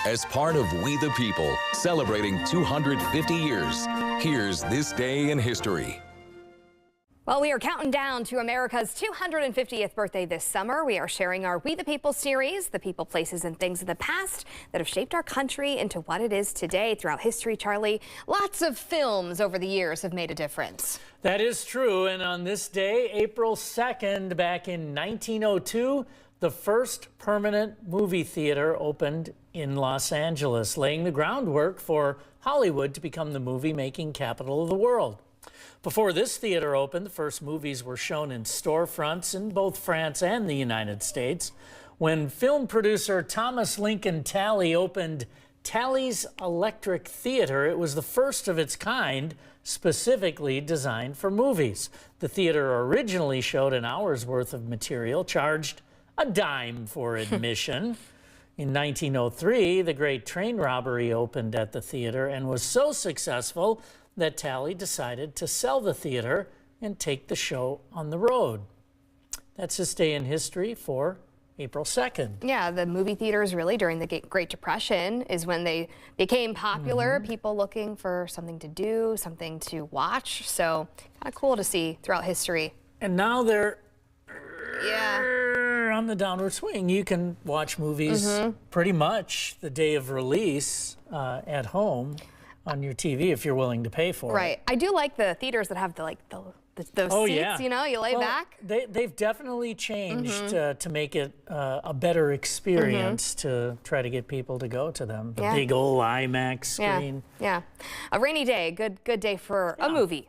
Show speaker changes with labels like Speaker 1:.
Speaker 1: As part of We the People, celebrating 250 years, here's This Day in History.
Speaker 2: Well, we are counting down to America's 250th birthday this summer. We are sharing our We the People series, the people, places, and things of the past that have shaped our country into what it is today. Throughout history, Charlie, lots of films over the years have made a difference.
Speaker 3: That is true, and on this day, April 2nd, back in 1902, the first permanent movie theater opened in Los Angeles, laying the groundwork for Hollywood to become the movie-making capital of the world. Before this theater opened, the first movies were shown in storefronts in both France and the United States. When film producer Thomas Lincoln Talley opened Talley's Electric Theater, it was the first of its kind, specifically designed for movies. The theater originally showed an hour's worth of material, charged a dime for admission. In 1903, the Great Train Robbery opened at the theater and was so successful that Talley decided to sell the theater and take the show on the road. That's this day in history for April 2nd.
Speaker 2: Yeah, the movie theaters really during the Great Depression is when they became popular. People looking for something to do, something to watch. So kind of cool to see throughout history.
Speaker 3: And now they're on the downward swing. You can watch movies pretty much the day of release at home on your TV if you're willing to pay for it.
Speaker 2: Right. I do like the theaters that have those seats, you know, you lay back.
Speaker 3: They've definitely changed to make it a better experience to try to get people to go to them. The big old IMAX screen.
Speaker 2: Yeah. A rainy day, good day for a movie.